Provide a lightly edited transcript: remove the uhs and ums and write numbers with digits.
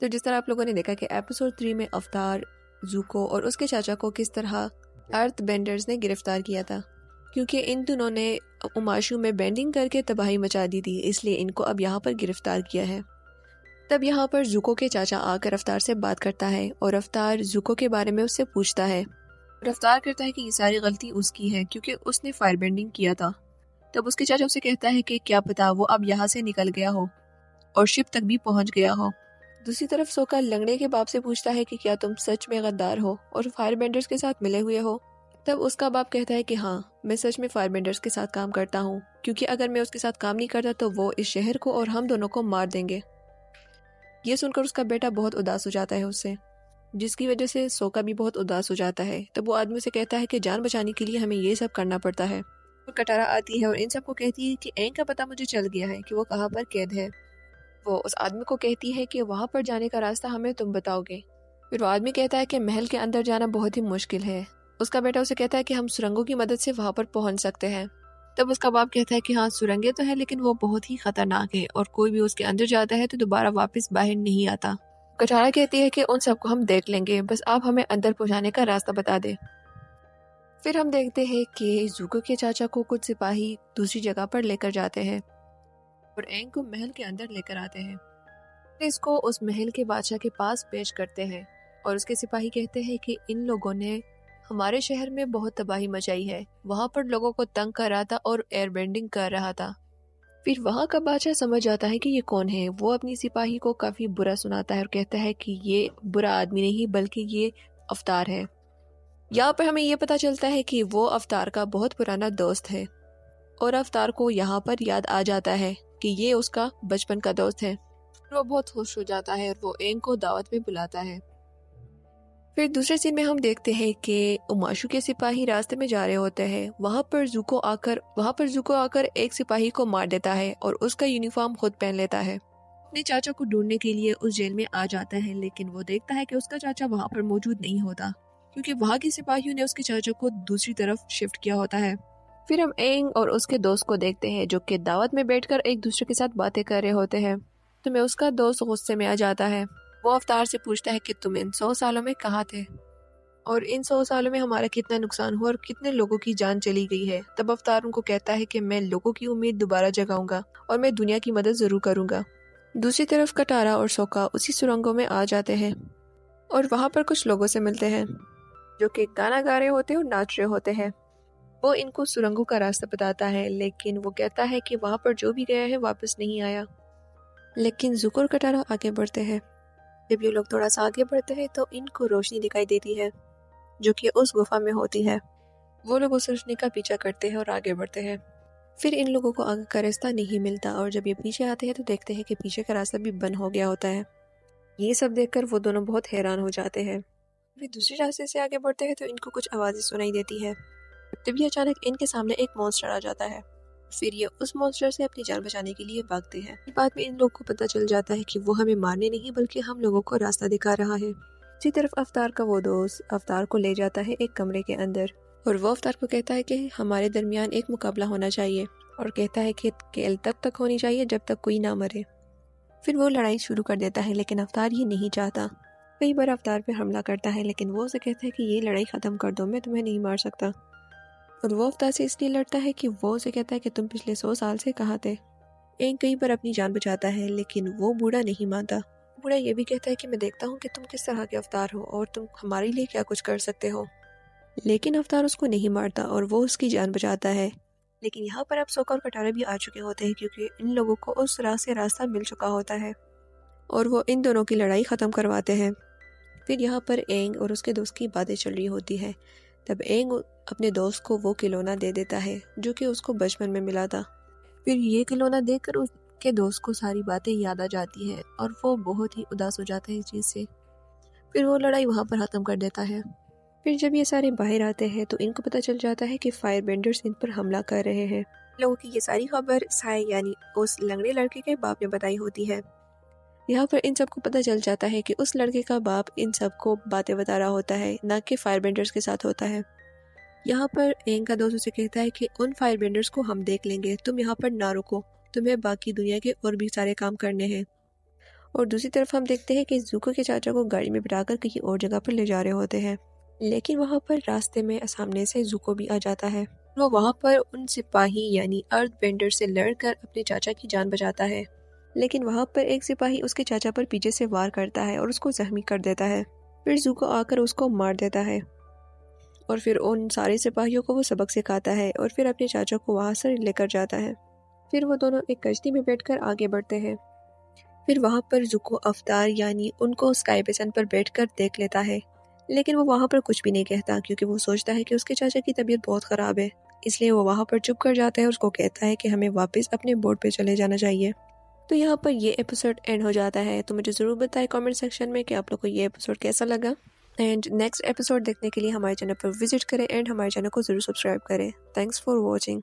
تو جس طرح آپ لوگوں نے دیکھا کہ ایپیسوڈ 3 میں افطار، زوکو اور اس کے چاچا کو کس طرح ارتھ بینڈرز نے گرفتار کیا تھا، کیونکہ ان دونوں نے اماشو میں بینڈنگ کر کے تباہی مچا دی تھی، اس لیے ان کو اب یہاں پر گرفتار کیا ہے۔ تب یہاں پر زوکو کے چاچا آ کر افطار سے بات کرتا ہے اور افطار زوکو کے بارے میں اس سے پوچھتا ہے، اور افطار کرتا ہے کہ یہ ساری غلطی اس کی ہے کیونکہ اس نے فائر بینڈنگ کیا تھا۔ تب اس کے چاچا اسے کہتا ہے کہ کیا پتا وہ اب یہاں سے نکل گیا ہو اور شپ تک بھی پہنچ گیا ہو۔ دوسری طرف سوکا لنگڑے کے باپ سے پوچھتا ہے کہ کیا تم سچ میں غدار ہو اور فائر بینڈرز کے ساتھ ملے ہوئے ہو؟ تب اس کا باپ کہتا ہے کہ ہاں، میں سچ میں فائر بینڈرز کے ساتھ کام کرتا ہوں، کیونکہ اگر میں اس کے ساتھ کام نہیں کرتا تو وہ اس شہر کو اور ہم دونوں کو مار دیں گے۔ یہ سن کر اس کا بیٹا بہت اداس ہو جاتا ہے اس سے، جس کی وجہ سے سوکا بھی بہت اداس ہو جاتا ہے۔ تب وہ آدمی سے کہتا ہے کہ جان بچانے کے لیے ہمیں یہ سب کرنا پڑتا ہے۔ کٹارا آتی ہے اور ان سب کو کہتی ہے کہ اینگ کا پتہ مجھے چل گیا ہے کہ وہ کہاں پر قید ہے۔ وہ اس آدمی کو کہتی ہے کہ وہاں پر جانے کا راستہ ہمیں تم بتاؤ گے۔ پھر وہ آدمی کہتا ہے کہ محل کے اندر جانا بہت ہی مشکل ہے۔ اس کا بیٹا اسے کہتا ہے کہ ہم سرنگوں کی مدد سے وہاں پر پہنچ سکتے ہیں۔ تب اس کا باپ کہتا ہے کہ ہاں، سرنگیں تو ہیں لیکن وہ بہت ہی خطرناک ہے اور کوئی بھی اس کے اندر جاتا ہے تو دوبارہ واپس باہر نہیں آتا۔ کٹارا کہتی ہے کہ ان سب کو ہم دیکھ لیں گے، بس آپ ہمیں اندر پہنچانے کا راستہ بتا دیں۔ پھر ہم دیکھتے ہیں کہ زوکو کے چاچا کو کچھ سپاہی دوسری جگہ پر لے کر جاتے ہیں اور اینگ کو محل کے اندر لے کر آتے ہیں۔ اس کو اس محل کے بادشاہ کے پاس پیش کرتے ہیں اور اس کے سپاہی کہتے ہیں کہ ان لوگوں نے ہمارے شہر میں بہت تباہی مچائی ہے، وہاں پر لوگوں کو تنگ کر رہا تھا اور ایئر بینڈنگ کر رہا تھا۔ پھر وہاں کا بادشاہ سمجھ جاتا ہے کہ یہ کون ہے۔ وہ اپنی سپاہی کو کافی برا سناتا ہے اور کہتا ہے کہ یہ برا آدمی نہیں بلکہ یہ افطار ہے۔ یہاں پر ہمیں یہ پتا چلتا ہے کہ وہ افطار کا بہت پرانا دوست ہے اور افطار کو یہاں پر یاد آ جاتا ہے کہ یہ اس کا بچپن کا دوست ہے۔ وہ بہت خوش ہو جاتا ہے اور وہ اینگ کو دعوت میں بلاتا ہے۔ پھر دوسرے سین میں ہم دیکھتے ہیں کہ اماشو کے سپاہی راستے میں جا رہے ہوتے ہیں۔ وہاں پر زوکو آ کر ایک سپاہی کو مار دیتا ہے اور اس کا یونیفارم خود پہن لیتا ہے۔ اپنے چاچا کو ڈھونڈنے کے لیے اس جیل میں آ جاتا ہے، لیکن وہ دیکھتا ہے کہ اس کا چاچا وہاں پر موجود نہیں ہوتا، کیونکہ وہاں کے سپاہیوں نے اس کے چاچا کو دوسری طرف شفٹ کیا ہوتا ہے۔ پھر ہم اینگ اور اس کے دوست کو دیکھتے ہیں جو کہ دعوت میں بیٹھ کر ایک دوسرے کے ساتھ باتیں کر رہے ہوتے ہیں۔ تو میں اس کا دوست غصے میں آ جاتا ہے۔ وہ افطار سے پوچھتا ہے کہ تم ان 100 سالوں میں کہاں تھے اور ان 100 سالوں میں ہمارا کتنا نقصان ہوا اور کتنے لوگوں کی جان چلی گئی ہے۔ تب افطار ان کو کہتا ہے کہ میں لوگوں کی امید دوبارہ جگاؤں گا اور میں دنیا کی مدد ضرور کروں گا۔ دوسری طرف کٹارا اور سوکا اسی سرنگوں میں آ جاتے ہیں اور وہاں پر کچھ لوگوں سے ملتے ہیں جو کہ گانا گا رہے ہوتے ہیں اور ناچ رہے ہوتے ہیں۔ وہ ان کو سرنگوں کا راستہ بتاتا ہے، لیکن وہ کہتا ہے کہ وہاں پر جو بھی گیا ہے واپس نہیں آیا۔ لیکن زوکو اور کٹارا آگے بڑھتے ہیں۔ جب یہ لوگ تھوڑا سا آگے بڑھتے ہیں تو ان کو روشنی دکھائی دیتی ہے جو کہ اس گفا میں ہوتی ہے۔ وہ لوگ اس روشنی کا پیچھا کرتے ہیں اور آگے بڑھتے ہیں۔ پھر ان لوگوں کو آگے کا راستہ نہیں ملتا اور جب یہ پیچھے آتے ہیں تو دیکھتے ہیں کہ پیچھے کا راستہ بھی بند ہو گیا ہوتا ہے۔ یہ سب دیکھ کر وہ دونوں بہت حیران ہو جاتے ہیں۔ پھر دوسرے راستے سے آگے بڑھتے ہیں تو ان کو کچھ آوازیں سنائی دیتی ہے۔ تبھی اچانک ان کے سامنے ایک مونسٹر آ جاتا ہے۔ پھر یہ اس مونسٹر سے اپنی جان بچانے کے لیے بھاگتے ہیں۔ بعد میں ان لوگوں کو پتہ چل جاتا ہے کہ وہ ہمیں مارنے نہیں بلکہ ہم لوگوں کو راستہ دکھا رہا ہے۔ اسی طرف افطار کا وہ دوست افطار کو لے جاتا ہے ایک کمرے کے اندر اور وہ افطار کو کہتا ہے کہ ہمارے درمیان ایک مقابلہ ہونا چاہیے اور کہتا ہے کہ کھیل تب تک ہونی چاہیے جب تک کوئی نہ مرے۔ پھر وہ لڑائی شروع کر دیتا ہے لیکن افطار یہ نہیں چاہتا۔ کئی بار افطار پہ حملہ کرتا ہے لیکن وہ اسے کہتا ہے کہ یہ لڑائی ختم کر دو، میں تمہیں نہیں مار سکتا۔ اور وہ افطار سے اس لیے لڑتا ہے کہ وہ اسے کہتا ہے کہ تم پچھلے 100 سال سے کہاں تھے۔ اینگ کئی بار اپنی جان بچاتا ہے لیکن وہ بوڑھا نہیں مانتا۔ بوڑھا یہ بھی کہتا ہے کہ میں دیکھتا ہوں کہ تم کس طرح کے افطار ہو اور تم ہمارے لیے کیا کچھ کر سکتے ہو، لیکن افطار اس کو نہیں مارتا اور وہ اس کی جان بچاتا ہے۔ لیکن یہاں پر اب سوکا اور کٹارا بھی آ چکے ہوتے ہیں کیونکہ ان لوگوں کو اس راہ سے راستہ مل چکا ہوتا ہے اور وہ ان دونوں کی لڑائی ختم کرواتے ہیں۔ پھر یہاں پر اینگ اور اس کے دوست کی باتیں چل رہی ہوتی ہے۔ تب اینگ اپنے دوست کو وہ کھلونا دے دیتا ہے جو کہ اس کو بچپن میں ملا تھا۔ پھر یہ کھلونا دیکھ کر اس کے دوست کو ساری باتیں یاد آ جاتی ہے اور وہ بہت ہی اداس ہو جاتا ہے اس چیز سے۔ پھر وہ لڑائی وہاں پر ختم کر دیتا ہے۔ پھر جب یہ سارے باہر آتے ہیں تو ان کو پتہ چل جاتا ہے کہ فائر بینڈرز ان پر حملہ کر رہے ہیں۔ لوگوں کی یہ ساری خبر سائے یعنی اس لنگڑے لڑکے کے باپ نے بتائی ہوتی ہے۔ یہاں پر ان سب کو پتہ چل جاتا ہے کہ اس لڑکے کا باپ ان سب کو باتیں بتا رہا ہوتا ہے، نہ کہ فائر بینڈرز کے ساتھ ہوتا ہے۔ یہاں پر اینگ کا دوست اسے کہتا ہے کہ ان فائر بینڈرز کو ہم دیکھ لیں گے، تم یہاں پر نہ رکو، تمہیں باقی دنیا کے اور بھی سارے کام کرنے ہیں۔ اور دوسری طرف ہم دیکھتے ہیں کہ زوکو کے چاچا کو گاڑی میں بٹھا کر کہیں اور جگہ پر لے جا رہے ہوتے ہیں، لیکن وہاں پر راستے میں سامنے سے زوکو بھی آ جاتا ہے۔ وہ وہاں پر ان سپاہی یعنی ارتھ بینڈر سے لڑ کر اپنے چاچا کی جان بچاتا ہے، لیکن وہاں پر ایک سپاہی اس کے چاچا پر پیچھے سے وار کرتا ہے اور اس کو زخمی کر دیتا ہے۔ پھر زوکو آ کر اس کو مار دیتا ہے اور پھر ان سارے سپاہیوں کو وہ سبق سکھاتا ہے اور پھر اپنے چاچا کو وہاں سے لے کر جاتا ہے۔ پھر وہ دونوں ایک کشتی میں بیٹھ کر آگے بڑھتے ہیں۔ پھر وہاں پر زوکو افطار یعنی ان کو اسکائی بیسن پر بیٹھ کر دیکھ لیتا ہے، لیکن وہ وہاں پر کچھ بھی نہیں کہتا کیونکہ وہ سوچتا ہے کہ اس کے چاچا کی طبیعت بہت خراب ہے، اس لیے وہ وہاں پر چپ کر جاتا ہے اور اس کو کہتا ہے کہ ہمیں واپس اپنے بورڈ پہ چلے جانا چاہیے۔ تو یہاں پر یہ ایپیسوڈ اینڈ ہو جاتا ہے۔ تو مجھے ضرور بتائیں کامنٹ سیکشن میں کہ آپ لوگ کو یہ ایپیسوڈ کیسا لگا، اینڈ نیکسٹ ایپیسوڈ دیکھنے کے لیے ہمارے چینل پر وزٹ کریں اینڈ ہمارے چینل کو ضرور سبسکرائب کریں۔ Thanks for watching.